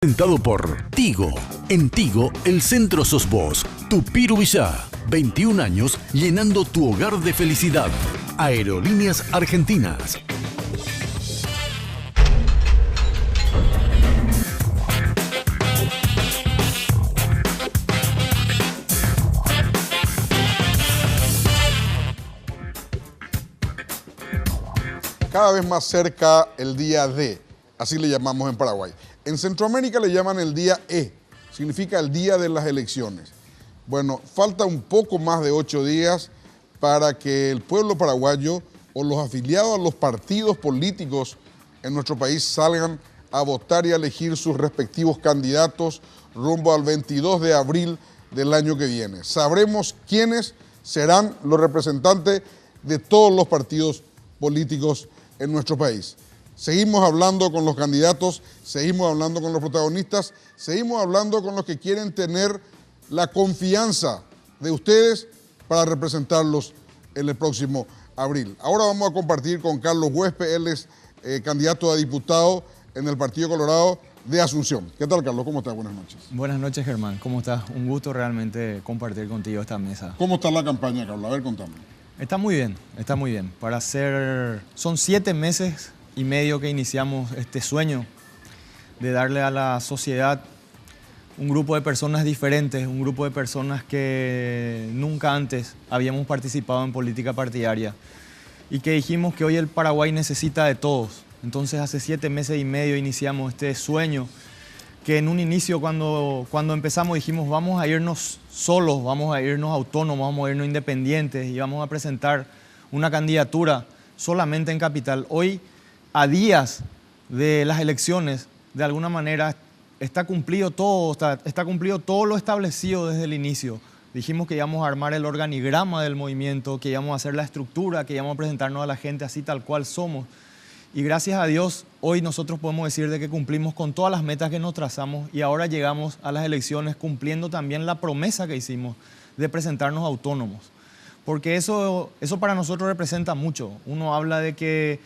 Presentado por Tigo. En Tigo, el centro sos vos. Tupiru Villá. 21 años llenando tu hogar de felicidad. Aerolíneas Argentinas. Cada vez más cerca el día D, así le llamamos en Paraguay. En Centroamérica le llaman el día E, significa el día de las elecciones. Bueno, falta un poco más de 8 días para que el pueblo paraguayo o los afiliados a los partidos políticos en nuestro país salgan a votar y a elegir sus respectivos candidatos rumbo al 22 de abril del año que viene. Sabremos quiénes serán los representantes de todos los partidos políticos en nuestro país. Seguimos hablando con los candidatos, seguimos hablando con los protagonistas, seguimos hablando con los que quieren tener la confianza de ustedes para representarlos en el próximo abril. Ahora vamos a compartir con Carlos Huespe, él es candidato a diputado en el Partido Colorado de Asunción. ¿Qué tal, Carlos? ¿Cómo estás? Buenas noches. Buenas noches, Germán. ¿Cómo estás? Un gusto realmente compartir contigo esta mesa. ¿Cómo está la campaña, Carlos? A ver, contame. Está muy bien, está muy bien. Son 7 meses y medio que iniciamos este sueño de darle a la sociedad un grupo de personas diferentes, un grupo de personas que nunca antes habíamos participado en política partidaria y que dijimos que hoy el Paraguay necesita de todos. Entonces hace 7 meses y medio iniciamos este sueño que en un inicio cuando empezamos dijimos vamos a irnos solos, vamos a irnos autónomos, vamos a irnos independientes y vamos a presentar una candidatura solamente en Capital. Hoy, a días de las elecciones, de alguna manera está cumplido todo lo establecido desde el inicio. Dijimos que íbamos a armar el organigrama del movimiento, que íbamos a hacer la estructura, que íbamos a presentarnos a la gente así tal cual somos. Y gracias a Dios, hoy nosotros podemos decir de que cumplimos con todas las metas que nos trazamos y ahora llegamos a las elecciones cumpliendo también la promesa que hicimos de presentarnos autónomos. Porque eso para nosotros representa mucho. Uno habla de que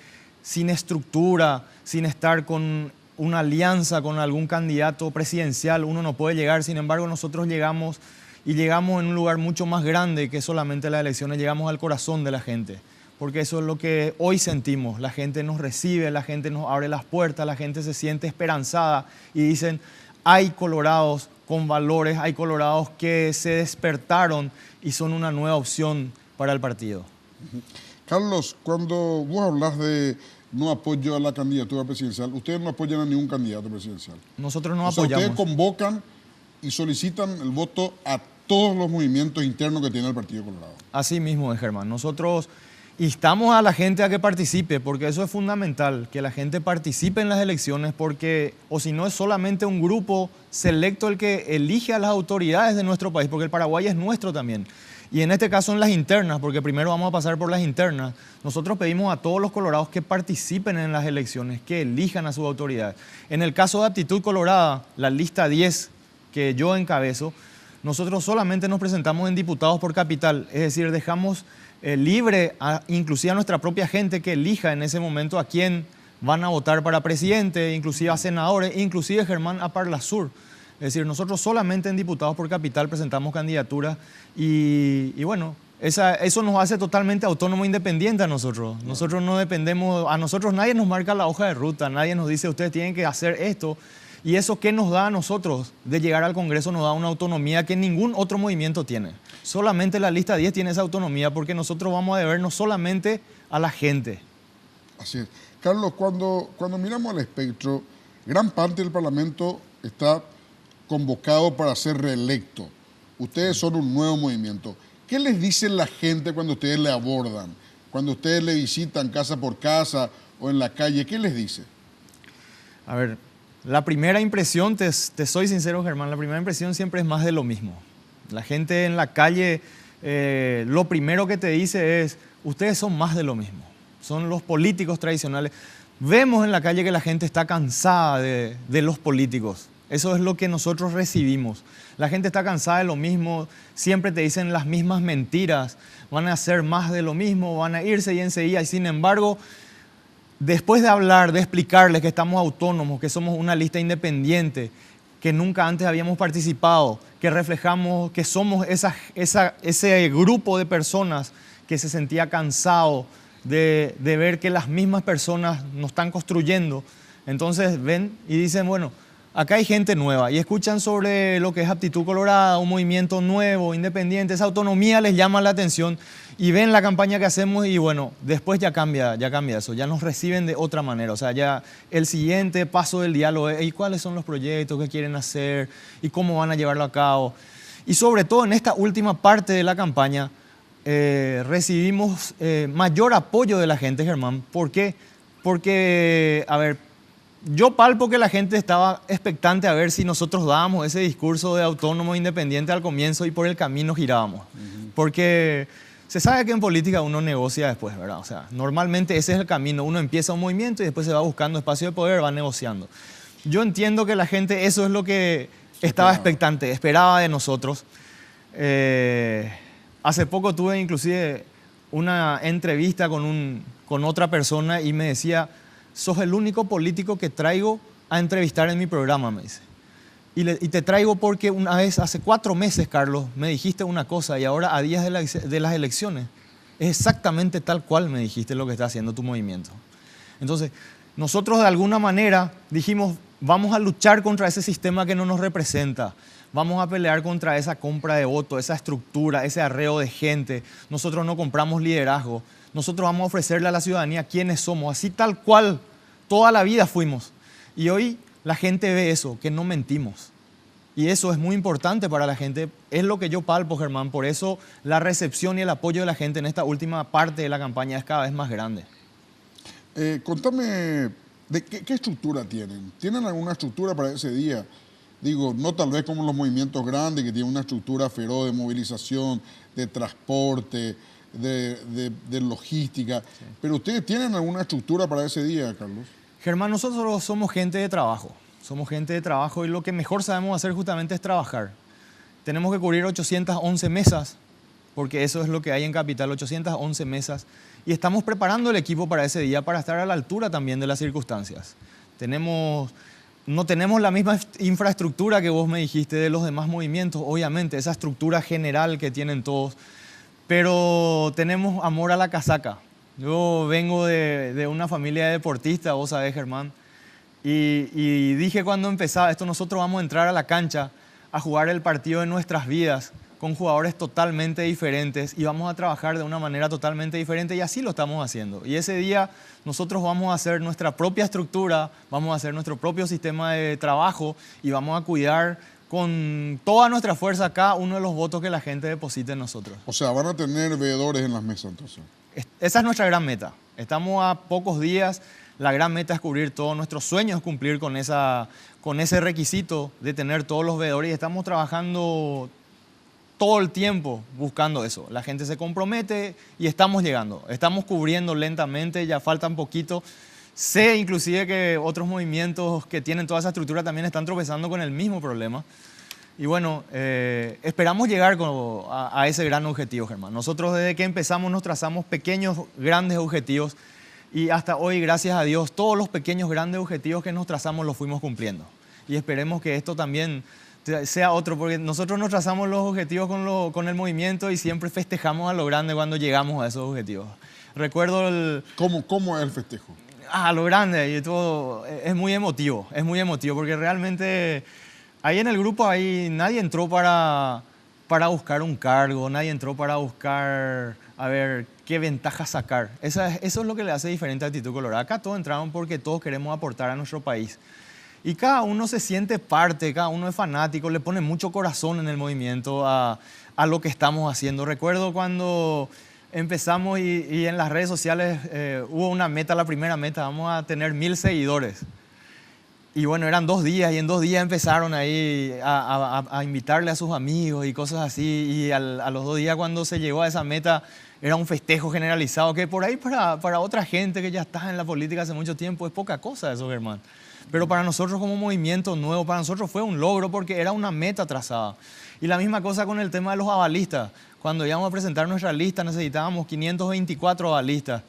sin estructura, sin estar con una alianza con algún candidato presidencial, uno no puede llegar. Sin embargo, nosotros llegamos en un lugar mucho más grande que solamente las elecciones. Llegamos al corazón de la gente. Porque eso es lo que hoy sentimos. La gente nos recibe, la gente nos abre las puertas, la gente se siente esperanzada y dicen, hay colorados con valores, hay colorados que se despertaron y son una nueva opción para el partido. Carlos, cuando vos hablas de no apoyo a la candidatura presidencial, ustedes no apoyan a ningún candidato presidencial. Nosotros no apoyamos. apoyamos. Ustedes convocan y solicitan el voto a todos los movimientos internos que tiene el Partido Colorado. Así mismo es, Germán. Nosotros instamos a la gente a que participe, porque eso es fundamental, que la gente participe en las elecciones, porque o si no es solamente un grupo selecto el que elige a las autoridades de nuestro país, porque el Paraguay es nuestro también. Y en este caso en las internas, porque primero vamos a pasar por las internas, nosotros pedimos a todos los colorados que participen en las elecciones, que elijan a sus autoridades. En el caso de Aptitud Colorada, la lista 10 que yo encabezo, nosotros solamente nos presentamos en diputados por Capital, es decir, dejamos libre inclusive a nuestra propia gente que elija en ese momento a quién van a votar para presidente, inclusive a senadores, inclusive, Germán, a Parlasur. Es decir, nosotros solamente en diputados por Capital presentamos candidaturas y bueno, eso nos hace totalmente autónomo e independiente a nosotros. Nosotros no dependemos, a nosotros nadie nos marca la hoja de ruta, nadie nos dice ustedes tienen que hacer esto. Y eso que nos da a nosotros de llegar al Congreso nos da una autonomía que ningún otro movimiento tiene. Solamente la lista 10 tiene esa autonomía porque nosotros vamos a debernos solamente a la gente. Así es. Carlos, cuando miramos al espectro, gran parte del Parlamento está convocado para ser reelecto. Ustedes son un nuevo movimiento. ¿Qué les dice la gente cuando ustedes le abordan? Cuando ustedes le visitan casa por casa o en la calle, ¿qué les dice? A ver, la primera impresión, te soy sincero, Germán, la primera impresión siempre es más de lo mismo. La gente en la calle, lo primero que te dice es, ustedes son más de lo mismo. Son los políticos tradicionales. Vemos en la calle que la gente está cansada de los políticos. Eso es lo que nosotros recibimos. La gente está cansada de lo mismo, siempre te dicen las mismas mentiras, van a hacer más de lo mismo, van a irse y enseguida. Y sin embargo, después de hablar, de explicarles que estamos autónomos, que somos una lista independiente, que nunca antes habíamos participado, que reflejamos, que somos ese grupo de personas que se sentía cansado de ver que las mismas personas nos están construyendo. Entonces ven y dicen, bueno, acá hay gente nueva y escuchan sobre lo que es Aptitud Colorada, un movimiento nuevo, independiente, esa autonomía les llama la atención y ven la campaña que hacemos y bueno, después ya cambia eso, ya nos reciben de otra manera. O sea, ya el siguiente paso del diálogo es ¿y cuáles son los proyectos que quieren hacer y cómo van a llevarlo a cabo? Y sobre todo en esta última parte de la campaña recibimos mayor apoyo de la gente, Germán. ¿Por qué? Porque, a ver, yo palpo que la gente estaba expectante a ver si nosotros dábamos ese discurso de autónomo independiente al comienzo y por el camino girábamos. Porque se sabe que en política uno negocia después, ¿verdad? O sea, normalmente ese es el camino. Uno empieza un movimiento y después se va buscando espacio de poder, va negociando. Yo entiendo que la gente eso es lo que estaba expectante, esperaba de nosotros. Hace poco tuve inclusive una entrevista con otra persona y me decía, sos el único político que traigo a entrevistar en mi programa, me dice. Y te traigo porque una vez, hace 4 meses, Carlos, me dijiste una cosa y ahora a días de las elecciones es exactamente tal cual me dijiste lo que está haciendo tu movimiento. Entonces, nosotros de alguna manera dijimos, vamos a luchar contra ese sistema que no nos representa. Vamos a pelear contra esa compra de votos, esa estructura, ese arreo de gente. Nosotros no compramos liderazgo. Nosotros vamos a ofrecerle a la ciudadanía quiénes somos, así tal cual toda la vida fuimos. Y hoy la gente ve eso, que no mentimos. Y eso es muy importante para la gente. Es lo que yo palpo, Germán. Por eso la recepción y el apoyo de la gente en esta última parte de la campaña es cada vez más grande. Contame, ¿qué estructura tienen? ¿Tienen alguna estructura para ese día? Digo, no tal vez como los movimientos grandes que tienen una estructura feroz de movilización, de transporte, de logística. Sí. Pero ¿ustedes tienen alguna estructura para ese día, Carlos? Germán, nosotros somos gente de trabajo. Somos gente de trabajo y lo que mejor sabemos hacer justamente es trabajar. Tenemos que cubrir 811 mesas, porque eso es lo que hay en Capital, 811 mesas. Y estamos preparando el equipo para ese día para estar a la altura también de las circunstancias. No tenemos la misma infraestructura que vos me dijiste de los demás movimientos, obviamente, esa estructura general que tienen todos, pero tenemos amor a la casaca. Yo vengo de una familia de deportistas, vos sabés, Germán, y dije cuando empezaba esto, nosotros vamos a entrar a la cancha a jugar el partido de nuestras vidas con jugadores totalmente diferentes y vamos a trabajar de una manera totalmente diferente y así lo estamos haciendo. Y ese día nosotros vamos a hacer nuestra propia estructura, vamos a hacer nuestro propio sistema de trabajo y vamos a cuidar con toda nuestra fuerza cada uno de los votos que la gente deposite en nosotros. O sea, van a tener veedores en las mesas entonces. Esa es nuestra gran meta. Estamos a pocos días. La gran meta es cubrir todos nuestros sueños, cumplir con ese requisito de tener todos los veedores y estamos trabajando todo el tiempo buscando eso. La gente se compromete y estamos llegando. Estamos cubriendo lentamente, ya falta un poquito. Sé inclusive que otros movimientos que tienen toda esa estructura también están tropezando con el mismo problema. Y bueno, esperamos llegar a ese gran objetivo, Germán. Nosotros desde que empezamos nos trazamos pequeños, grandes objetivos y hasta hoy, gracias a Dios, todos los pequeños, grandes objetivos que nos trazamos los fuimos cumpliendo. Y esperemos que esto también sea otro, porque nosotros nos trazamos los objetivos con el movimiento y siempre festejamos a lo grande cuando llegamos a esos objetivos. Recuerdo ¿Cómo es el festejo? A lo grande y todo, es muy emotivo porque realmente ahí en el grupo ahí nadie entró para buscar un cargo, nadie entró para buscar a ver qué ventaja sacar. Eso es lo que le hace diferente a Actitud Colorada. Acá todos entraron porque todos queremos aportar a nuestro país. Y cada uno se siente parte, cada uno es fanático, le pone mucho corazón en el movimiento a lo que estamos haciendo. Recuerdo cuando empezamos y en las redes sociales hubo una meta, la primera meta, vamos a tener 1000 seguidores. Y bueno, eran 2 días y en 2 días empezaron ahí a invitarle a sus amigos y cosas así. Y a los 2 días cuando se llegó a esa meta era un festejo generalizado que por ahí para otra gente que ya está en la política hace mucho tiempo es poca cosa eso, Germán. Pero para nosotros como movimiento nuevo, para nosotros fue un logro porque era una meta trazada. Y la misma cosa con el tema de los avalistas. Cuando íbamos a presentar nuestra lista necesitábamos 524 avalistas.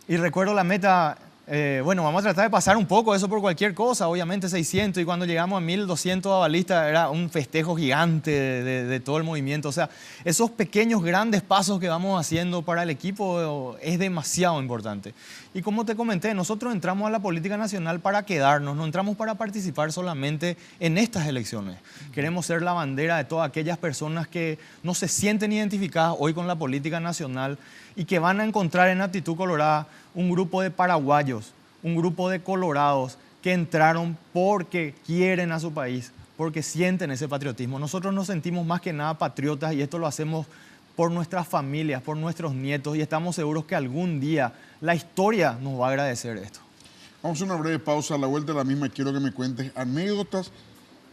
Y recuerdo la meta Bueno, vamos a tratar de pasar un poco eso por cualquier cosa, obviamente 600, y cuando llegamos a 1200 avalistas era un festejo gigante de todo el movimiento. O sea, esos pequeños, grandes pasos que vamos haciendo para el equipo es demasiado importante. Y como te comenté, nosotros entramos a la política nacional para quedarnos, no entramos para participar solamente en estas elecciones. Queremos ser la bandera de todas aquellas personas que no se sienten identificadas hoy con la política nacional y que van a encontrar en Actitud Colorada un grupo de paraguayos, un grupo de colorados que entraron porque quieren a su país, porque sienten ese patriotismo. Nosotros nos sentimos más que nada patriotas y esto lo hacemos por nuestras familias, por nuestros nietos, y estamos seguros que algún día la historia nos va a agradecer esto. Vamos a una breve pausa. A la vuelta de la misma quiero que me cuentes anécdotas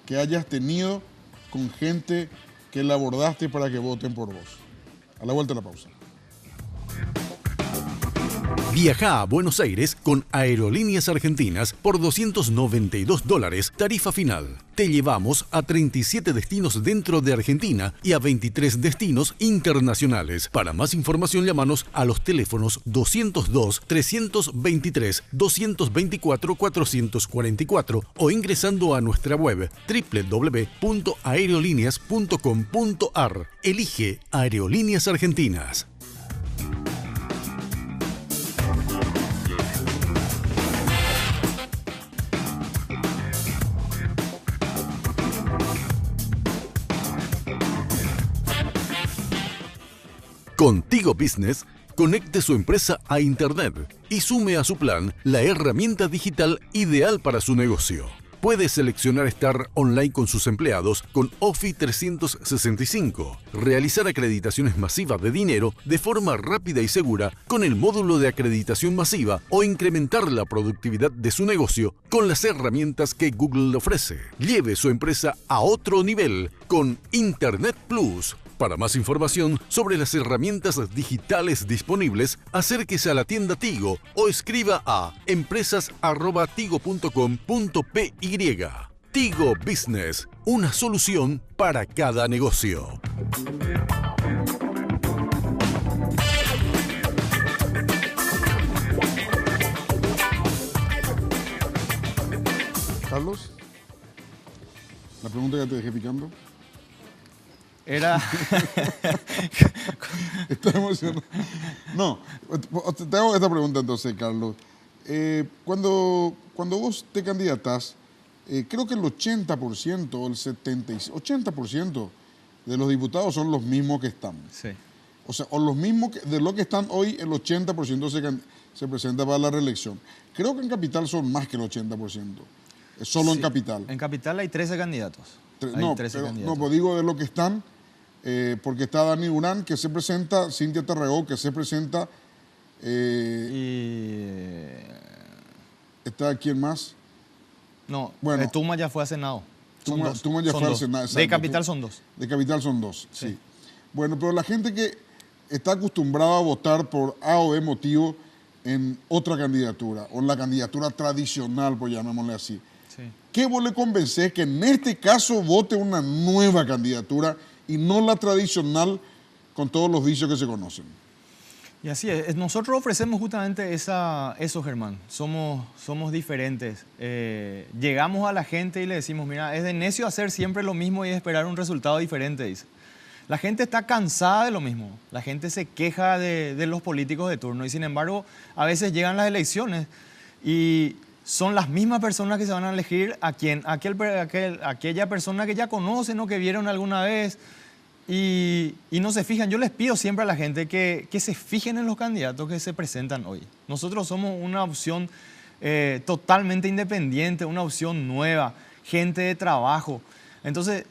que hayas tenido con gente que la abordaste para que voten por vos. A la vuelta de la pausa. Viaja a Buenos Aires con Aerolíneas Argentinas por $292, tarifa final. Te llevamos a 37 destinos dentro de Argentina y a 23 destinos internacionales. Para más información, llámanos a los teléfonos 202-323-224-444 o ingresando a nuestra web www.aerolíneas.com.ar. Elige Aerolíneas Argentinas. Contigo Business, conecte su empresa a Internet y sume a su plan la herramienta digital ideal para su negocio. Puede seleccionar estar online con sus empleados con Office 365, realizar acreditaciones masivas de dinero de forma rápida y segura con el módulo de acreditación masiva o incrementar la productividad de su negocio con las herramientas que Google le ofrece. Lleve su empresa a otro nivel con Internet Plus. Para más información sobre las herramientas digitales disponibles, acérquese a la tienda Tigo o escriba a empresas@tigo.com.py. Tigo Business, una solución para cada negocio. Carlos, la pregunta que te dejé picando. Era... Estoy emocionado. No, te hago esta pregunta entonces, Carlos. Cuando vos te candidatas, creo que el 80% o el 80% de los diputados son los mismos que están. Sí. O sea, o los mismos de los que están hoy, el 80% se presenta para la reelección. Creo que en Capital son más que el 80%. Solo sí, en Capital. En Capital hay 13 candidatos. No, pues digo de los que están, porque está Dani Durán, que se presenta, Cintia Tarragó, que se presenta. ¿Está quién más? No, bueno, Tuma ya fue a Senado. Tuma ya fue al Senado. De Capital son dos. De Capital son dos, sí. Bueno, pero la gente que está acostumbrada a votar por A o B motivo en otra candidatura, o en la candidatura tradicional, pues llamémosle así. Sí. ¿Qué vos le convencés que en este caso vote una nueva candidatura y no la tradicional con todos los vicios que se conocen? Y así es. Nosotros ofrecemos justamente eso, Germán. Somos diferentes. Llegamos a la gente y le decimos, mira, es de necio hacer siempre lo mismo y esperar un resultado diferente, dice. La gente está cansada de lo mismo. La gente se queja de los políticos de turno y sin embargo a veces llegan las elecciones y son las mismas personas que se van a elegir aquella persona que ya conocen o que vieron alguna vez y no se fijan. Yo les pido siempre a la gente que se fijen en los candidatos que se presentan hoy. Nosotros somos una opción totalmente independiente, una opción nueva, gente de trabajo. Entonces,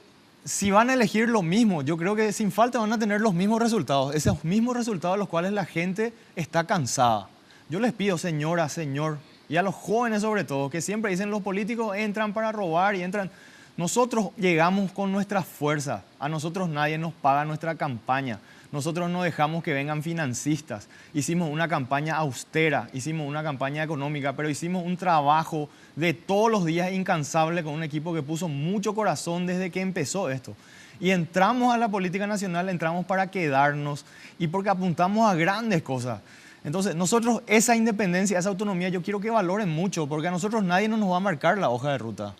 si van a elegir lo mismo, yo creo que sin falta van a tener los mismos resultados, esos mismos resultados de los cuales la gente está cansada. Yo les pido, señora, señor, y a los jóvenes sobre todo, que siempre dicen los políticos entran para robar y entran. Nosotros llegamos con nuestra fuerza, a nosotros nadie nos paga nuestra campaña, nosotros no dejamos que vengan financistas, hicimos una campaña austera, hicimos una campaña económica, pero hicimos un trabajo de todos los días incansable con un equipo que puso mucho corazón desde que empezó esto. Y entramos a la política nacional, entramos para quedarnos y porque apuntamos a grandes cosas. Entonces, nosotros esa independencia, esa autonomía, yo quiero que valoren mucho, porque a nosotros nadie nos va a marcar la hoja de ruta.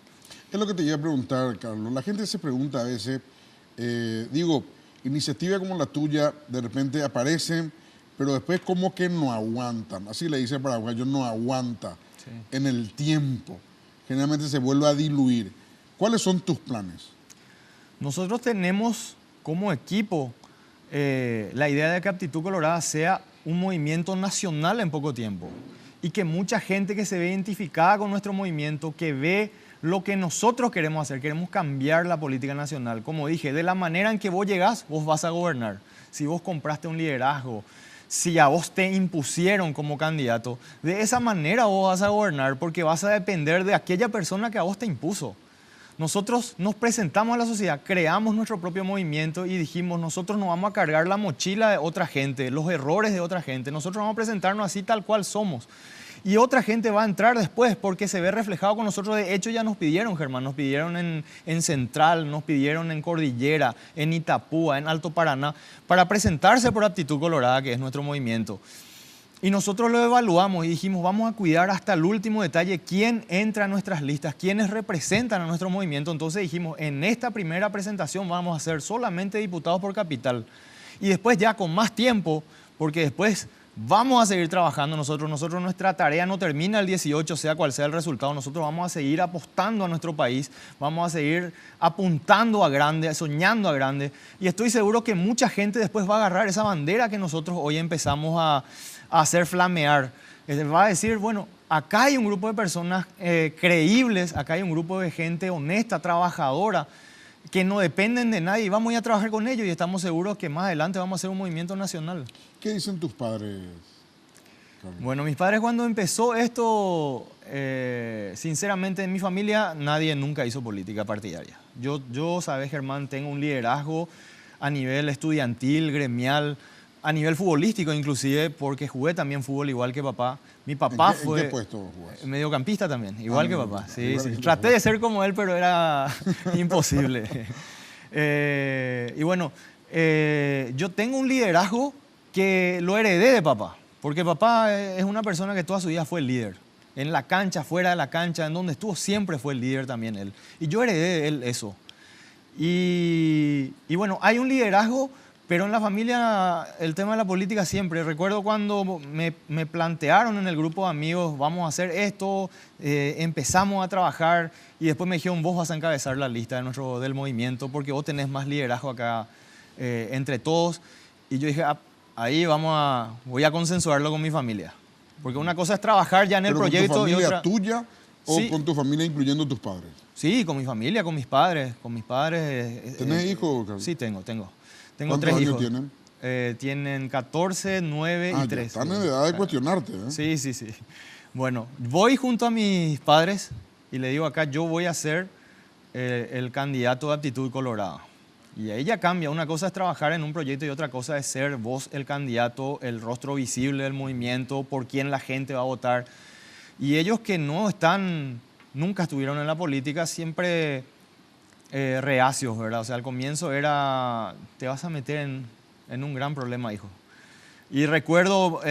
Es lo que te iba a preguntar, Carlos. La gente se pregunta a veces, iniciativas como la tuya de repente aparecen, pero después como que no aguantan. Así le dice el paraguayo, no aguanta en el tiempo. Generalmente se vuelve a diluir. ¿Cuáles son tus planes? Nosotros tenemos como equipo la idea de que Aptitud Colorada sea un movimiento nacional en poco tiempo y que mucha gente que se ve identificada con nuestro movimiento, que ve lo que nosotros queremos hacer, queremos cambiar la política nacional. Como dije, de la manera en que vos llegás, vos vas a gobernar. Si vos compraste un liderazgo, si a vos te impusieron como candidato, de esa manera vos vas a gobernar porque vas a depender de aquella persona que a vos te impuso. Nosotros nos presentamos a la sociedad, creamos nuestro propio movimiento y dijimos, nosotros no vamos a cargar la mochila de otra gente, los errores de otra gente, nosotros vamos a presentarnos así tal cual somos. Y otra gente va a entrar después porque se ve reflejado con nosotros. De hecho, ya nos pidieron, Germán, nos pidieron en Central, nos pidieron en Cordillera, en Itapúa, en Alto Paraná, para presentarse por Aptitud Colorada, que es nuestro movimiento. Y nosotros lo evaluamos y dijimos, vamos a cuidar hasta el último detalle quién entra a nuestras listas, quiénes representan a nuestro movimiento. Entonces dijimos, en esta primera presentación vamos a ser solamente diputados por capital. Y después ya con más tiempo, porque después vamos a seguir trabajando nosotros. Nuestra tarea no termina el 18, sea cual sea el resultado. Nosotros vamos a seguir apostando a nuestro país, vamos a seguir apuntando a grande, soñando a grande. Y estoy seguro que mucha gente después va a agarrar esa bandera que nosotros hoy empezamos a hacer flamear. Va a decir, bueno, acá hay un grupo de personas creíbles, acá hay un grupo de gente honesta, trabajadora, que no dependen de nadie y vamos a ir a trabajar con ellos y estamos seguros que más adelante vamos a hacer un movimiento nacional. ¿Qué dicen tus padres, Carlos? Bueno, mis padres cuando empezó esto, sinceramente en mi familia nadie nunca hizo política partidaria. Yo, sabes, Germán, tengo un liderazgo a nivel estudiantil, gremial, a nivel futbolístico inclusive, porque jugué también fútbol igual que papá. Mi papá fue... ¿En qué puesto jugás? Mediocampista también, igual que papá. Sí, igual sí. que Traté de ser como él, pero era imposible. Y bueno, yo tengo un liderazgo que lo heredé de papá, porque papá es una persona que toda su vida fue el líder. En la cancha, fuera de la cancha, en donde estuvo siempre fue el líder también él. Y yo heredé de él eso. Y bueno, hay un liderazgo, pero en la familia el tema de la política siempre. Recuerdo cuando me plantearon en el grupo de amigos, vamos a hacer esto, empezamos a trabajar y después me dijeron, vos vas a encabezar la lista del movimiento porque vos tenés más liderazgo acá entre todos. Y yo dije, ahí voy a consensuarlo con mi familia. Porque una cosa es trabajar ya en el proyecto. ¿Con tu familia y otra, tuya o sí, con tu familia incluyendo tus padres? Sí, con mi familia, con mis padres. ¿Tenés hijos, Carlos? Sí, tengo. Tengo ¿Cuántos 3 años hijos. tienen? Tienen 14, 9 y 3. Están en edad de cuestionarte, ¿eh? Sí. Bueno, voy junto a mis padres y le digo acá, yo voy a ser el candidato de Aptitud Colorada. Y ahí ya cambia. Una cosa es trabajar en un proyecto y otra cosa es ser vos el candidato, el rostro visible del movimiento, por quien la gente va a votar. Y ellos que nunca estuvieron en la política, siempre reacios, ¿verdad? O sea, al comienzo era, te vas a meter en un gran problema, hijo. Y recuerdo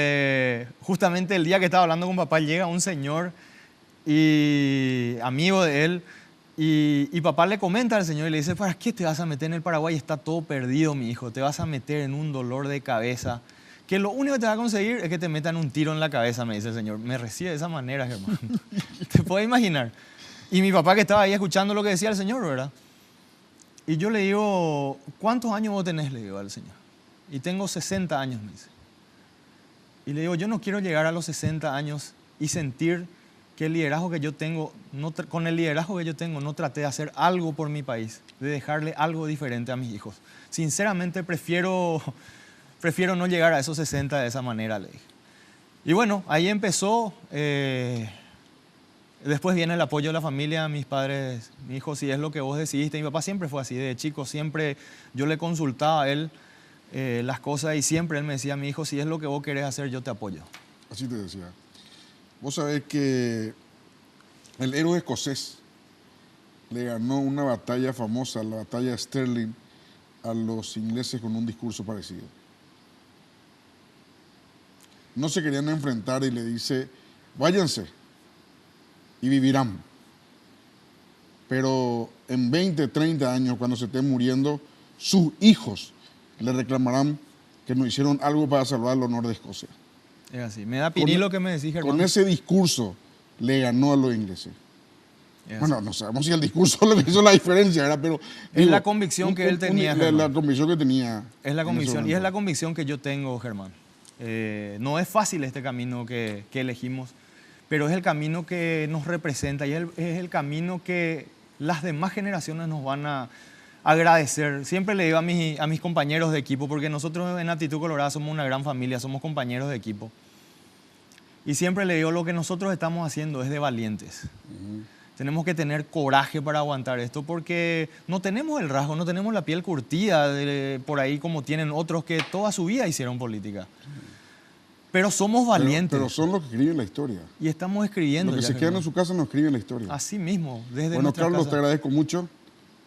justamente el día que estaba hablando con papá, llega un señor y amigo de él, y papá le comenta al señor y le dice, ¿para qué te vas a meter en el Paraguay? Está todo perdido, mi hijo, te vas a meter en un dolor de cabeza, que lo único que te va a conseguir es que te metan un tiro en la cabeza, me dice el señor. Me recibe de esa manera, hermano. ¿Te puedes imaginar? Y mi papá que estaba ahí escuchando lo que decía el señor, ¿verdad? Y yo le digo, ¿cuántos años vos tenés? Le digo al señor. Y tengo 60 años, me dice. Y le digo, yo no quiero llegar a los 60 años y sentir que el liderazgo que yo tengo, con el liderazgo que yo tengo, no traté de hacer algo por mi país, de dejarle algo diferente a mis hijos. Sinceramente, prefiero no llegar a esos 60 de esa manera, le dije. Y bueno, ahí empezó. Después viene el apoyo de la familia, mis padres, mi hijo, si es lo que vos decidiste. Mi papá siempre fue así, de chico, siempre yo le consultaba a él las cosas y siempre él me decía, mi hijo, si es lo que vos querés hacer, yo te apoyo. Así te decía. Vos sabés que el héroe escocés le ganó una batalla famosa, la batalla de Stirling, a los ingleses con un discurso parecido. no se querían enfrentar y le dice, váyanse y vivirán. Pero en 20, 30 años, cuando se estén muriendo, sus hijos le reclamarán que no hicieron algo para salvar el honor de Escocia. Es así. Me da pirí lo que me decís, Germán. Con ese discurso le ganó a los ingleses. Bueno, no sabemos si el discurso es lo que hizo la diferencia, ¿verdad? Pero es la convicción que él tenía. La convicción que tenía. Es la convicción, y es la convicción que yo tengo, Germán. No es fácil este camino que elegimos, pero es el camino que nos representa y es el camino que las demás generaciones nos van a agradecer. Siempre le digo a mis compañeros de equipo, porque nosotros en Actitud Colorada somos una gran familia, somos compañeros de equipo. Y siempre le digo, lo que nosotros estamos haciendo es de valientes. Tenemos que tener coraje para aguantar esto, porque no tenemos el rasgo, no tenemos la piel curtida por ahí como tienen otros que toda su vida hicieron política. Pero somos valientes. Pero son los que escriben la historia. Y estamos escribiendo. Los que se quedan en su casa no escriben la historia. Así mismo, desde Bueno, nuestra Carlos, casa. te agradezco mucho.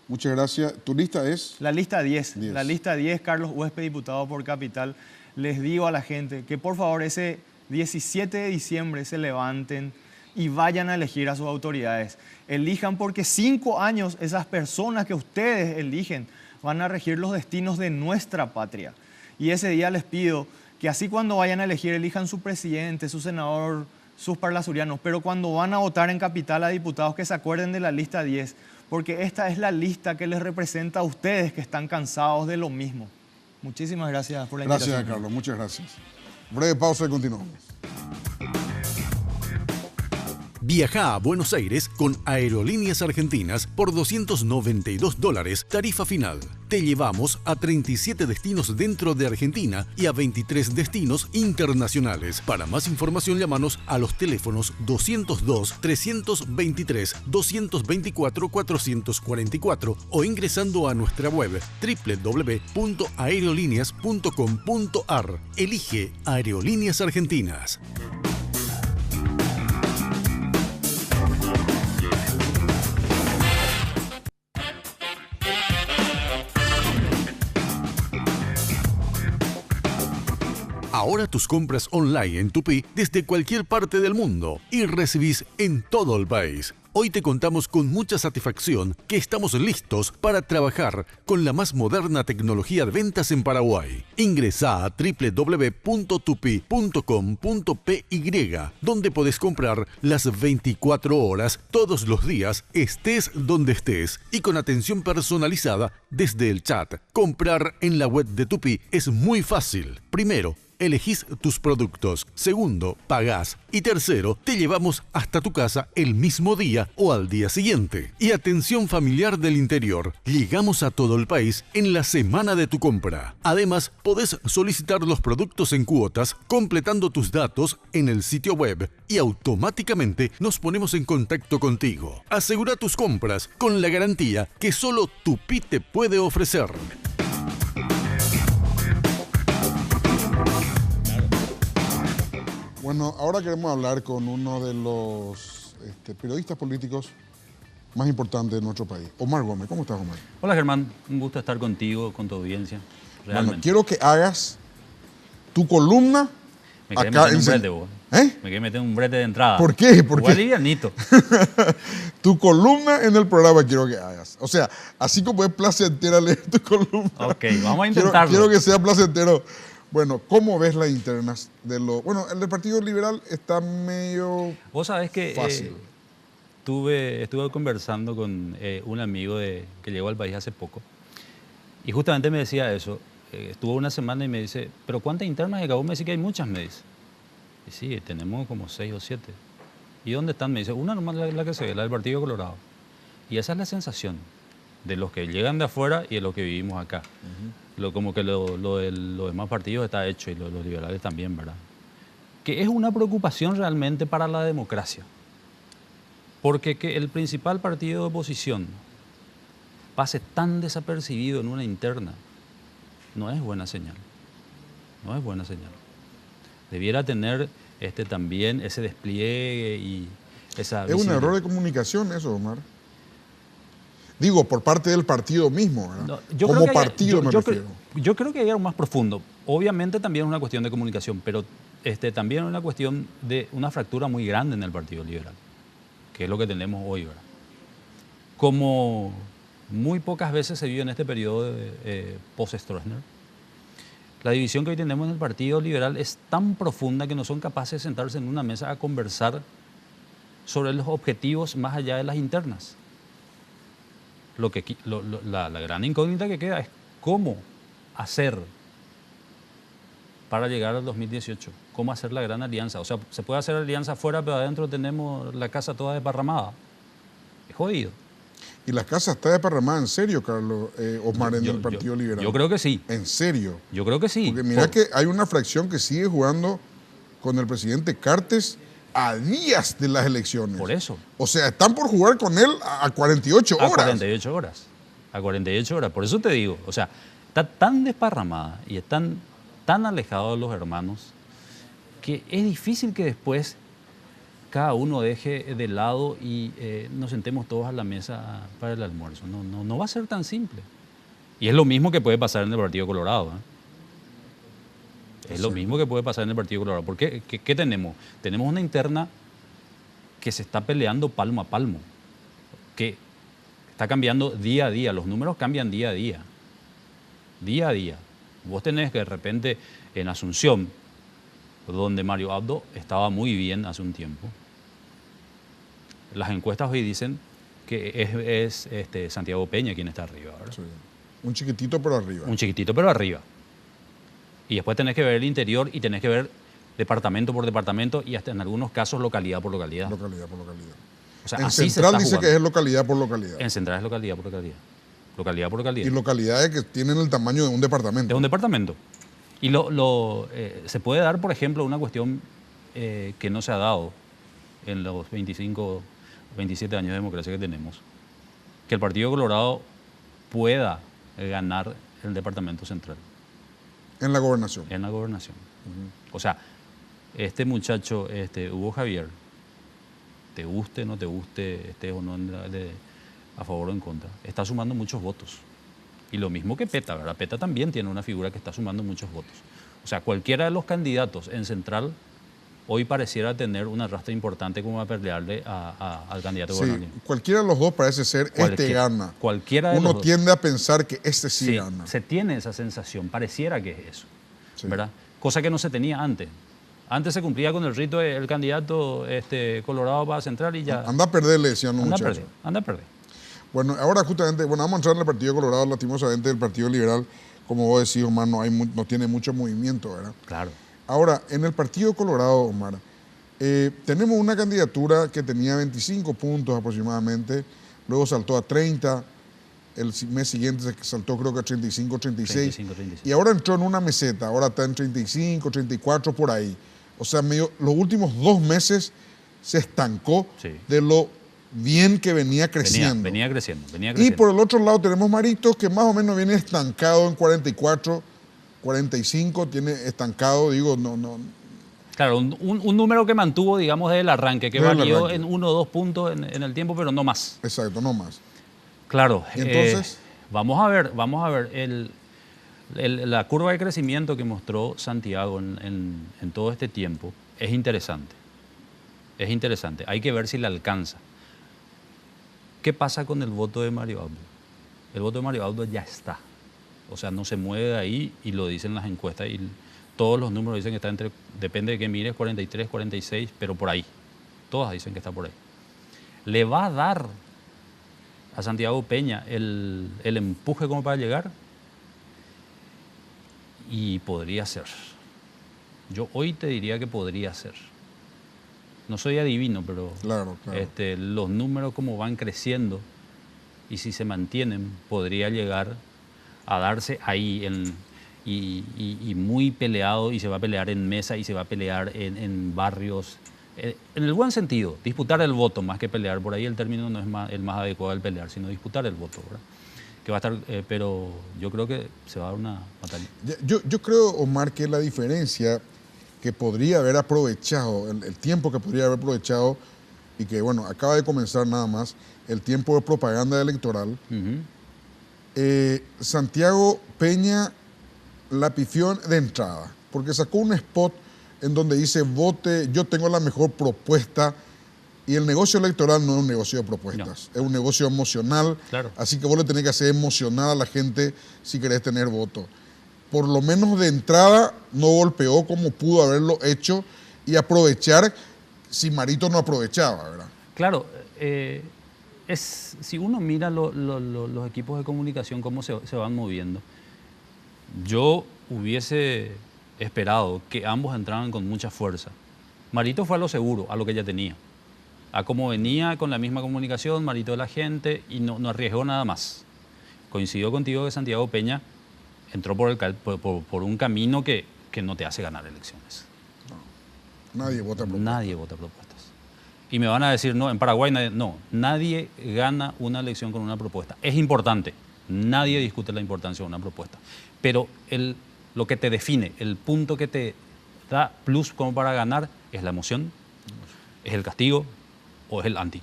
Muchas gracias. ¿Tu lista es? La lista 10. La lista 10, Carlos Huespe, diputado por Capital. Les digo a la gente que por favor ese 17 de diciembre se levanten y vayan a elegir a sus autoridades. Elijan, porque 5 años esas personas que ustedes eligen van a regir los destinos de nuestra patria. Y ese día les pido que así cuando vayan a elegir, elijan su presidente, su senador, sus parlasurianos, pero cuando van a votar en Capital a diputados, que se acuerden de la lista 10, porque esta es la lista que les representa a ustedes que están cansados de lo mismo. Muchísimas gracias por la invitación. Gracias, Carlos. Muchas gracias. Breve pausa y continuamos. Viaja a Buenos Aires con Aerolíneas Argentinas por $292, tarifa final. Te llevamos a 37 destinos dentro de Argentina y a 23 destinos internacionales. Para más información, llámanos a los teléfonos 202-323-224-444 o ingresando a nuestra web www.aerolíneas.com.ar. Elige Aerolíneas Argentinas. Ahora tus compras online en Tupi desde cualquier parte del mundo y recibís en todo el país. Hoy te contamos con mucha satisfacción que estamos listos para trabajar con la más moderna tecnología de ventas en Paraguay. Ingresá a www.tupi.com.py, donde podés comprar las 24 horas todos los días, estés donde estés, y con atención personalizada desde el chat. Comprar en la web de Tupi es muy fácil. Primero, elegís tus productos. Segundo, pagás. Y tercero, te llevamos hasta tu casa el mismo día o al día siguiente. Y atención familiar del interior. Llegamos a todo el país en la semana de tu compra. Además, podés solicitar los productos en cuotas completando tus datos en el sitio web y automáticamente nos ponemos en contacto contigo. Asegura tus compras con la garantía que solo Tupi te puede ofrecer. Bueno, ahora queremos hablar con uno de los periodistas políticos más importantes de nuestro país. Omar Gómez. ¿Cómo estás, Omar? Hola, Germán. Un gusto estar contigo, con tu audiencia. Realmente. Bueno, quiero que hagas tu columna Me quedé acá metiendo en... un brete, vos. ¿Eh? Me quedé metiendo un brete de entrada. ¿Por qué? ¿Por Igual qué? livianito. Tu columna en el programa quiero que hagas. O sea, así como es placentera leer tu columna. Ok, vamos a intentarlo. Quiero que sea placentero. Bueno, ¿cómo ves las internas de los... Bueno, el del Partido Liberal está medio Vos sabés que fácil. estuve conversando con un amigo que llegó al país hace poco y justamente me decía eso. Estuvo una semana y me dice, ¿pero cuántas internas hay? Vos me dice que hay muchas, me dice. Y sí, tenemos como 6 o 7. ¿Y dónde están? Me dice, una nomás la que se ve, la del Partido Colorado. Y esa es la sensación de los que llegan de afuera y de los que vivimos acá. Como que lo de los demás partidos está hecho y los liberales también, ¿verdad? Que es una preocupación realmente para la democracia. Porque que el principal partido de oposición pase tan desapercibido en una interna no es buena señal. No es buena señal. Debiera tener también ese despliegue y esa... Es un error de comunicación eso, Omar. Digo, por parte del partido mismo, ¿verdad? No, Como creo que partido me refiero. yo creo que hay algo más profundo. Obviamente también es una cuestión de comunicación, pero también una cuestión de una fractura muy grande en el Partido Liberal, que es lo que tenemos hoy, ¿verdad? Como muy pocas veces se vio en este periodo post-Stroessner, la división que hoy tenemos en el Partido Liberal es tan profunda que no son capaces de sentarse en una mesa a conversar sobre los objetivos más allá de las internas. La gran incógnita que queda es cómo hacer para llegar al 2018, cómo hacer la gran alianza. O sea, se puede hacer alianza afuera, pero adentro tenemos la casa toda desparramada. Es jodido. ¿Y la casa está desparramada en serio, Carlos Osmar, en el Partido Liberal? Yo creo que sí. ¿En serio? Yo creo que sí. Porque mira que hay una fracción que sigue jugando con el presidente Cartes a días de las elecciones. Por eso. O sea, están por jugar con él a 48 horas. A 48 horas. A 48 horas. Por eso te digo, o sea, está tan desparramada y están tan alejados de los hermanos que es difícil que después cada uno deje de lado y nos sentemos todos a la mesa para el almuerzo. No va a ser tan simple. Y es lo mismo que puede pasar en el Partido Colorado. Es lo mismo que puede pasar en el Partido Colorado. Porque ¿qué tenemos? Tenemos una interna que se está peleando palmo a palmo, que está cambiando día a día. Los números cambian día a día. Día a día. Vos tenés que de repente en Asunción, donde Mario Abdo estaba muy bien hace un tiempo, las encuestas hoy dicen que es Santiago Peña quien está arriba, ¿verdad? Sí. Un chiquitito pero arriba. Un chiquitito pero arriba. Y después tenés que ver el interior y tenés que ver departamento por departamento y hasta en algunos casos localidad por localidad. Localidad por localidad. O sea, en así Central se está dice jugando. que es localidad por localidad. En Central es localidad por localidad. Localidad por localidad. Y localidades que tienen el tamaño de un departamento. Es un departamento. Y se puede dar, por ejemplo, una cuestión que no se ha dado en los 25, 27 años de democracia que tenemos. Que el Partido Colorado pueda ganar el departamento central. En la gobernación. En la gobernación. O sea, este muchacho, Hugo Javier, te guste, no te guste, estés o no a favor o en contra, está sumando muchos votos. Y lo mismo que Peta, ¿verdad? Peta también tiene una figura que está sumando muchos votos. O sea, cualquiera de los candidatos en Central hoy pareciera tener un arrastre importante como a pelearle al candidato Sí, gobernador. cualquiera de los dos parece ser gana. Cualquiera de Uno los dos. tiende a pensar que este sí gana. Se tiene esa sensación, pareciera que es eso, Sí. ¿verdad? Cosa que no se tenía antes. Antes se cumplía con el rito del candidato Colorado para Central y ya. Anda a perder, le decían un muchacho. Anda a perder. Bueno, ahora justamente, vamos a entrar en el Partido Colorado, lastimosamente el Partido Liberal, como vos decís, Omar, no tiene mucho movimiento, ¿verdad? Claro. Ahora, en el Partido Colorado, Omar, tenemos una candidatura que tenía 25 puntos aproximadamente, luego saltó a 30, el mes siguiente se saltó creo que a 35, 36, 35. y ahora entró en una meseta, ahora está en 35, 34, por ahí. O sea, los últimos 2 meses se estancó de lo bien que venía creciendo. Venía creciendo. Y por el otro lado tenemos Maritos, que más o menos viene estancado en 44, 45, tiene estancado, digo, no. Claro, un número que mantuvo, digamos, desde el arranque, que varió en 1 o 2 puntos en el tiempo, pero no más. Exacto, no más. Claro. ¿Y entonces? Vamos a ver la curva de crecimiento que mostró Santiago en todo este tiempo es interesante. Es interesante. Hay que ver si le alcanza. ¿Qué pasa con el voto de Mario Abdo? El voto de Mario Abdo ya está. O sea, no se mueve de ahí y lo dicen las encuestas y todos los números dicen que está entre, depende de qué mires, 43, 46, pero por ahí. Todas dicen que está por ahí. ¿Le va a dar a Santiago Peña el empuje como para llegar? Y podría ser. Yo hoy te diría que podría ser. No soy adivino, pero claro. Los números como van creciendo y si se mantienen, podría llegar a darse ahí y muy peleado, y se va a pelear en mesa y se va a pelear en barrios, en el buen sentido, disputar el voto más que pelear. Por ahí el término no es el más adecuado del pelear, sino disputar el voto, ¿verdad? Que va a estar, pero yo creo que se va a dar una batalla. Yo creo, Omar, que la diferencia que podría haber aprovechado, el tiempo que podría haber aprovechado, y que, bueno, acaba de comenzar nada más, el tiempo de propaganda electoral, Santiago Peña la pifió de entrada, porque sacó un spot en donde dice vote, yo tengo la mejor propuesta. Y el negocio electoral no es un negocio de propuestas, es un negocio emocional. Claro. Así que vos le tenés que hacer emocionar a la gente si querés tener voto. Por lo menos de entrada no golpeó como pudo haberlo hecho y aprovechar si Marito no aprovechaba, ¿verdad? Claro, si uno mira los equipos de comunicación, cómo se van moviendo, yo hubiese esperado que ambos entraran con mucha fuerza. Marito fue a lo seguro, a lo que ya tenía. A cómo venía con la misma comunicación, Marito de la gente, y no arriesgó nada más. Coincidió contigo que Santiago Peña entró por un camino que no te hace ganar elecciones. Nadie vota propuestas. Nadie vota propuestas. Y me van a decir, no, en Paraguay nadie gana una elección con una propuesta. Es importante, nadie discute la importancia de una propuesta. Pero lo que te define, el punto que te da plus como para ganar, es la emoción, es el castigo o es el anti.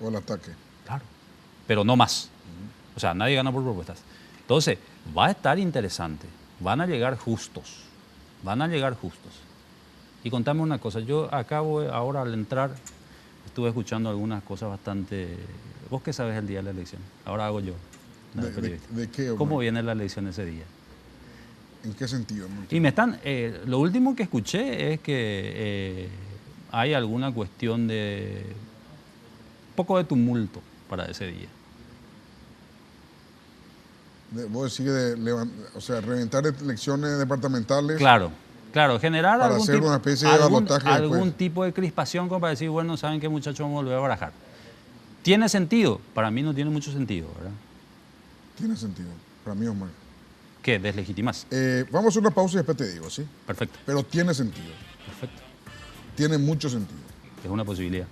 O el ataque. Claro, pero no más. O sea, nadie gana por propuestas. Entonces, va a estar interesante. Van a llegar justos. Y contame una cosa. Yo acabo ahora al entrar, estuve escuchando algunas cosas bastante... ¿Vos qué sabes el día de la elección? Ahora hago yo. ¿De qué, Omar? ¿Cómo viene la elección ese día? ¿En qué sentido? No Y me están... lo último que escuché es que hay alguna cuestión de... un poco de tumulto para ese día. Vos decís reventar elecciones departamentales. Claro, generar para algún, hacer tipo, una especie de balotaje algún tipo de crispación como para decir, bueno, ¿saben qué, muchachos? Vamos a volver a barajar. ¿Tiene sentido? Para mí no tiene mucho sentido, ¿verdad? Tiene sentido. Para mí, Omar. ¿Qué? ¿Deslegitimas? Vamos a hacer una pausa y después te digo, ¿sí? Perfecto. Pero tiene sentido. Perfecto. Tiene mucho sentido. Es una posibilidad.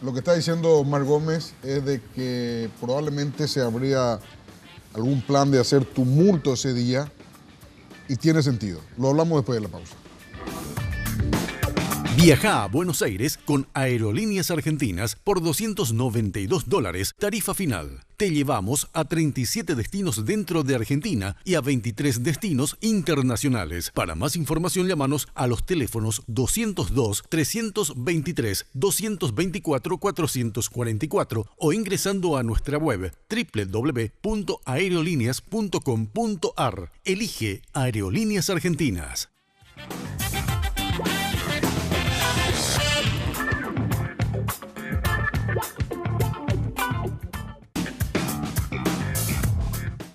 Lo que está diciendo Omar Gómez es de que probablemente se habría algún plan de hacer tumulto ese día y tiene sentido. Lo hablamos después de la pausa. Viaja a Buenos Aires con Aerolíneas Argentinas por $292, tarifa final. Te llevamos a 37 destinos dentro de Argentina y a 23 destinos internacionales. Para más información, llámanos a los teléfonos 202-323-224-444 o ingresando a nuestra web www.aerolíneas.com.ar. Elige Aerolíneas Argentinas.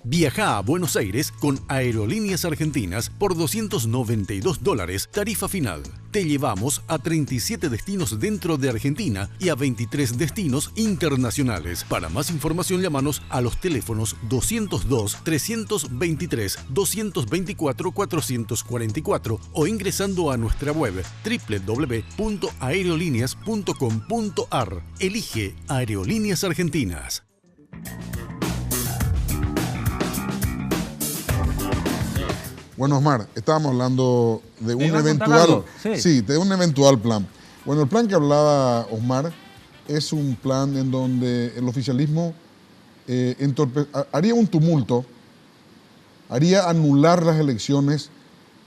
Viaja a Buenos Aires con Aerolíneas Argentinas por $292, tarifa final. Te llevamos a 37 destinos dentro de Argentina y a 23 destinos internacionales. Para más información, llámanos a los teléfonos 202-323-224-444 o ingresando a nuestra web www.aerolíneas.com.ar. Elige Aerolíneas Argentinas. Bueno, Osmar, estábamos hablando de un de un eventual plan. Bueno, el plan que hablaba Osmar es un plan en donde el oficialismo haría un tumulto, haría anular las elecciones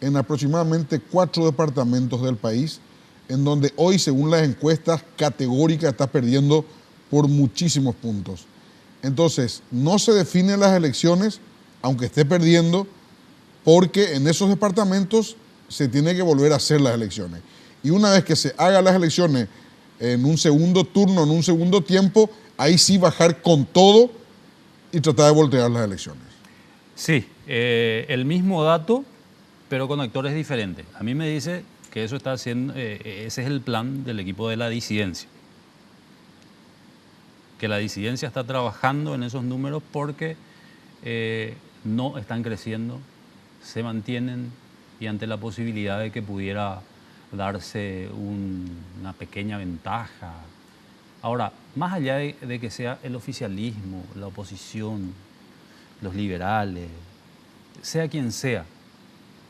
en aproximadamente 4 departamentos del país, en donde hoy, según las encuestas categóricas, está perdiendo por muchísimos puntos. Entonces, no se definen las elecciones, aunque esté perdiendo, porque en esos departamentos se tiene que volver a hacer las elecciones. Y una vez que se hagan las elecciones en un segundo turno, en un segundo tiempo, ahí sí bajar con todo y tratar de voltear las elecciones. Sí, el mismo dato, pero con actores diferentes. A mí me dice que eso está haciendo, ese es el plan del equipo de la disidencia. Que la disidencia está trabajando en esos números porque no están creciendo, se mantienen y ante la posibilidad de que pudiera darse una pequeña ventaja. Ahora, más allá de que sea el oficialismo, la oposición, los liberales, sea quien sea,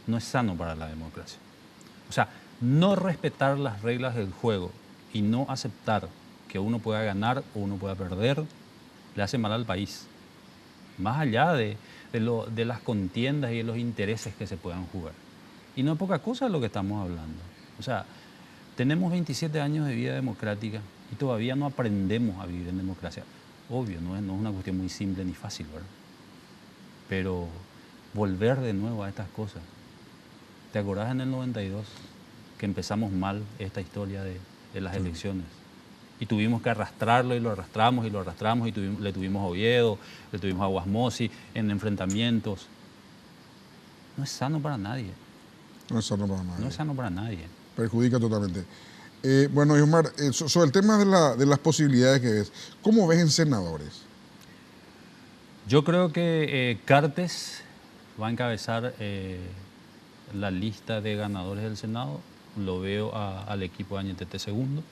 no es sano para la democracia. O sea, no respetar las reglas del juego y no aceptar que uno pueda ganar o uno pueda perder, le hace mal al país. Más allá de las contiendas y de los intereses que se puedan jugar. Y no es poca cosa de lo que estamos hablando. O sea, tenemos 27 años de vida democrática y todavía no aprendemos a vivir en democracia. Obvio, no es una cuestión muy simple ni fácil, ¿verdad? Pero volver de nuevo a estas cosas. ¿Te acordás en el 92 que empezamos mal esta historia de las elecciones? Y tuvimos que arrastrarlo y lo arrastramos y lo arrastramos y le tuvimos a Oviedo, le tuvimos a Guasmosi en enfrentamientos. No es sano para nadie. No es sano para nadie. No es sano para nadie. Perjudica totalmente. Bueno, Omar, sobre el tema de las posibilidades que ves, ¿cómo ves en senadores? Yo creo que Cartes va a encabezar la lista de ganadores del Senado. Lo veo al equipo de Añetete segundo.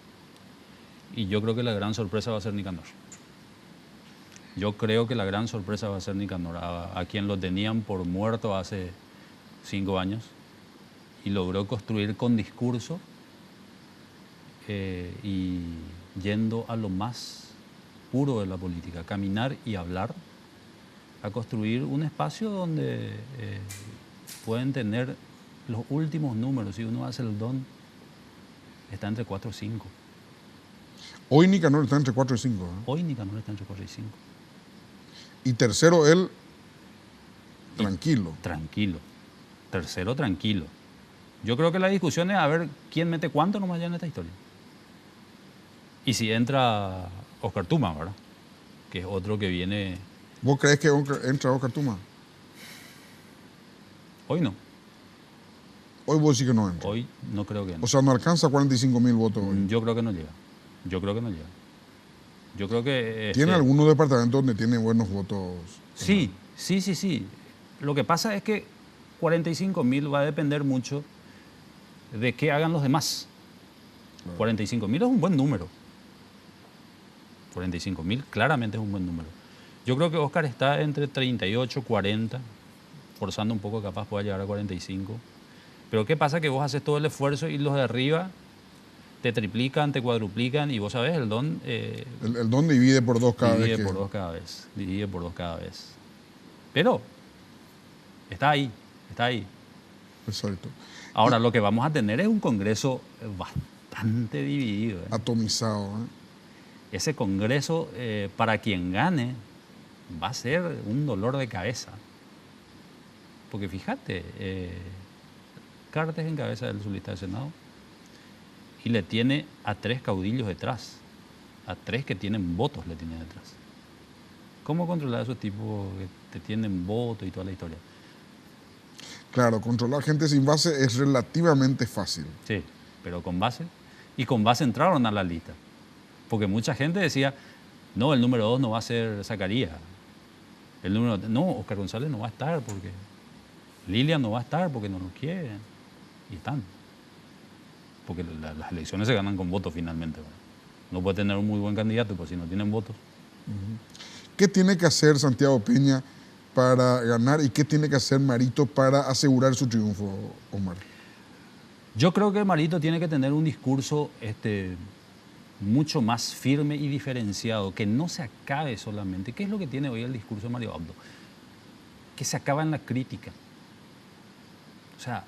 Y yo creo que la gran sorpresa va a ser Nicanor. Yo creo que la gran sorpresa va a ser Nicanor, a quien lo tenían por muerto hace 5 años y logró construir con discurso y yendo a lo más puro de la política, caminar y hablar, a construir un espacio donde pueden tener los últimos números. Si uno hace el don, está entre 4 y 5. Hoy Nicanor está entre 4 y 5. Hoy Nicanor está entre 4 y 5. Y tercero, él, tranquilo. Tranquilo. Tercero, tranquilo. Yo creo que la discusión es a ver quién mete cuánto nomás ya en esta historia. Y si entra Oscar Tuma, ¿verdad? Que es otro que viene... ¿Vos crees que entra Oscar Tuma? Hoy no. Hoy vos decís que no entra. Hoy no creo que entre. O sea, no alcanza 45.000 votos hoy. Yo creo que no llega. Yo creo que no llega. Yo creo que... ¿Tiene algunos departamentos donde tiene buenos votos? Sí. Lo que pasa es que 45.000 va a depender mucho de qué hagan los demás. Claro. 45.000 es un buen número. 45.000 claramente es un buen número. Yo creo que Oscar está entre 38, 40, forzando un poco, capaz pueda llegar a 45. Pero ¿qué pasa? Que vos haces todo el esfuerzo y los de arriba te triplican, te cuadruplican y vos sabés, el don... el don divide por 2 cada vez. Divide por 2 cada vez. Divide por 2 cada vez. Pero está ahí. Exacto. Ahora, lo que vamos a tener es un Congreso bastante dividido. Atomizado. Ese Congreso, para quien gane, va a ser un dolor de cabeza. Porque fíjate, Cartes encabeza su lista de Senado y le tiene a 3 caudillos detrás. A 3 que tienen votos le tiene detrás. ¿Cómo controlar a esos tipos que te tienen votos y toda la historia? Claro, controlar gente sin base es relativamente fácil. Sí, pero con base. Y con base entraron a la lista. Porque mucha gente decía, no, el número 2 no va a ser Zacarías. No, Oscar González no va a estar porque... Lilian no va a estar porque no lo quieren. Y están. Porque las elecciones se ganan con votos finalmente. ¿Verdad? No puede tener un muy buen candidato, pues si no tienen votos. ¿Qué tiene que hacer Santiago Peña para ganar y qué tiene que hacer Marito para asegurar su triunfo, Omar? Yo creo que Marito tiene que tener un discurso mucho más firme y diferenciado, que no se acabe solamente. ¿Qué es lo que tiene hoy el discurso de Mario Abdo? Que se acaba en la crítica. O sea,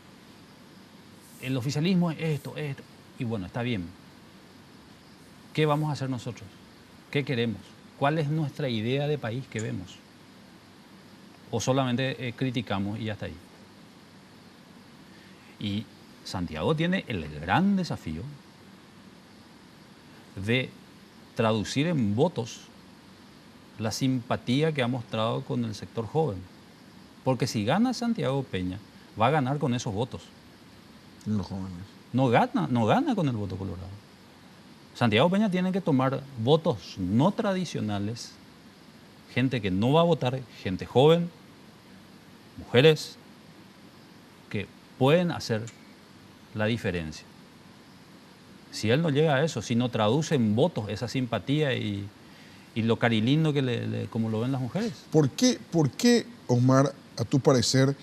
el oficialismo es esto. Y bueno, está bien. ¿Qué vamos a hacer nosotros? ¿Qué queremos? ¿Cuál es nuestra idea de país que vemos? ¿O solamente criticamos y ya está ahí? Y Santiago tiene el gran desafío de traducir en votos la simpatía que ha mostrado con el sector joven. Porque si gana Santiago Peña, va a ganar con esos votos. Los jóvenes. No gana con el voto colorado. Santiago Peña tiene que tomar votos no tradicionales, gente que no va a votar, gente joven, mujeres, que pueden hacer la diferencia. Si él no llega a eso, si no traduce en votos esa simpatía y lo carilindo como lo ven las mujeres. ¿Por qué, Omar, a tu parecer,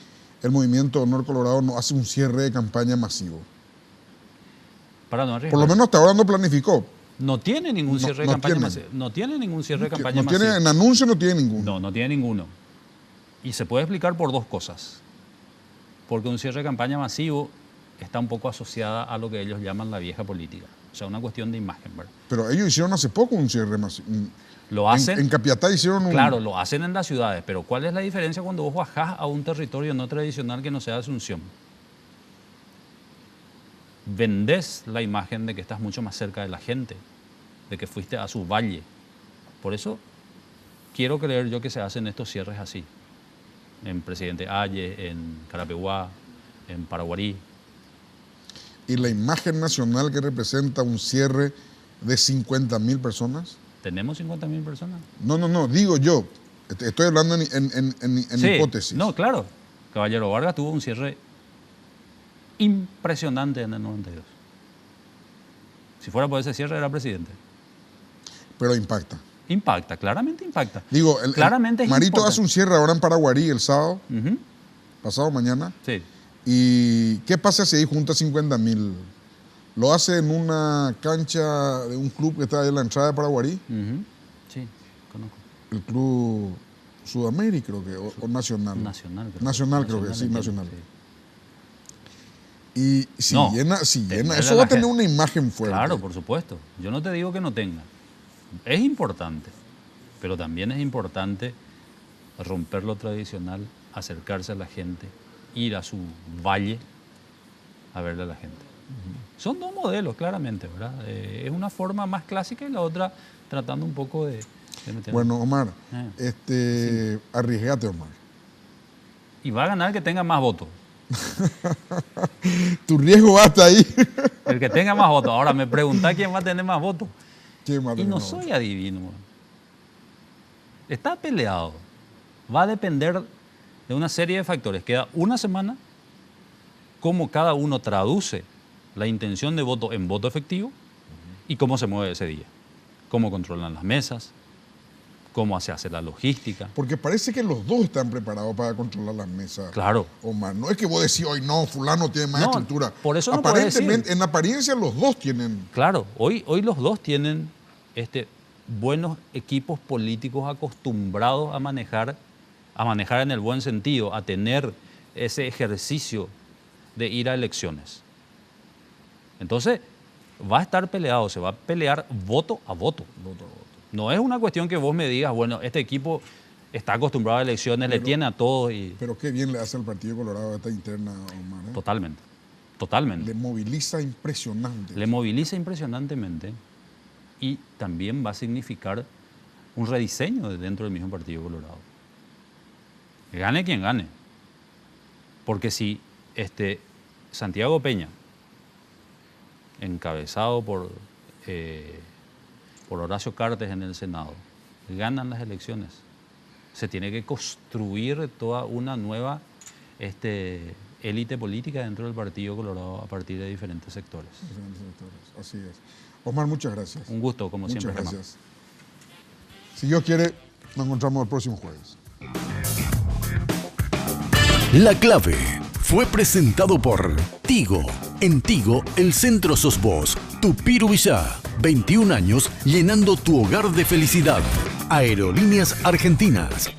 el Movimiento Honor Colorado no hace un cierre de campaña masivo? Para no arriesgar. Por lo menos hasta ahora no planificó. No tiene ningún cierre de campaña masivo. No tiene ningún cierre de campaña masivo. En anuncio no tiene ninguno. No tiene ninguno. Y se puede explicar por 2 cosas. Porque un cierre de campaña masivo está un poco asociada a lo que ellos llaman la vieja política. O sea, una cuestión de imagen, ¿verdad? Pero ellos hicieron hace poco un cierre Lo hacen, en Capiatá hicieron un... claro, lo hacen en las ciudades, pero ¿cuál es la diferencia cuando vos bajás a un territorio no tradicional que no sea Asunción? Vendés la imagen de que estás mucho más cerca de la gente, de que fuiste a su valle. Por eso quiero creer yo que se hacen estos cierres así, en Presidente Aye, en Carapeguá, en Paraguarí. Y la imagen nacional que representa un cierre de 50.000 personas. ¿Tenemos 50.000 personas? No, digo yo. Estoy hablando en Sí, hipótesis. no, claro. Caballero Vargas tuvo un cierre impresionante en el 92. Si fuera por ese cierre, era presidente. Pero impacta. Impacta, claramente impacta. Digo, claramente es Marito importante. hace un cierre ahora en Paraguarí el sábado, Ujú, pasado mañana. sí. ¿Y qué pasa si ahí junta 50.000? ¿Lo hace en una cancha de un club que está ahí en la entrada de Paraguarí? Ujú, sí, conozco. El club Sudamérica, creo que, o Nacional. Nacional, creo. Nacional, creo que sí, entiendo, Nacional. sí. Y si No, llena, tener eso a va a la tener gente. una imagen fuerte. Claro, por supuesto. Yo no te digo que no tenga. Es importante, pero también es importante romper lo tradicional, acercarse a la gente, ir a su valle a verle a la gente. Son dos modelos, claramente, ¿verdad? Es una forma más clásica y la otra tratando un poco de meter. Bueno, Omar, Ah. arriesgate, Omar. Y va a ganar el que tenga más votos. Tu riesgo va hasta ahí. El que tenga más votos. Ahora me preguntás quién va a tener más votos. ¿Quién va a Y tener no más? soy adivino. Man. Está peleado. Va a depender de una serie de factores. Queda una semana, cómo cada uno traduce la intención de voto en voto efectivo y cómo se mueve ese día. Cómo controlan las mesas, cómo se hace la logística. Porque parece que los dos están preparados para controlar las mesas. Claro. Omar, no es que vos decís, hoy no, fulano tiene más No, estructura. por eso no podés Aparentemente, decir. en apariencia los dos tienen. Claro, hoy los dos tienen buenos equipos políticos acostumbrados a manejar en el buen sentido, a tener ese ejercicio de ir a elecciones. Entonces, va a estar peleado, se va a pelear voto a voto. No es una cuestión que vos me digas, bueno, este equipo está acostumbrado a elecciones, le tiene a todos y... Pero qué bien le hace al Partido Colorado esta interna, Omar. ¿eh? Totalmente, totalmente. Le moviliza impresionante. Le moviliza impresionantemente y también va a significar un rediseño dentro del mismo Partido Colorado. Gane quien gane. Porque si Santiago Peña, encabezado por Horacio Cartes en el Senado, ganan las elecciones, se tiene que construir toda una nueva élite política dentro del Partido Colorado a partir de diferentes sectores. Así es. Omar, muchas gracias. Un gusto, como Muchas siempre, Germán. gracias. Si Dios quiere, nos encontramos el próximo jueves. La Clave fue presentado por Tigo. En Tigo, el centro sos vos. Tupiru Villá, 21 años llenando tu hogar de felicidad. Aerolíneas Argentinas,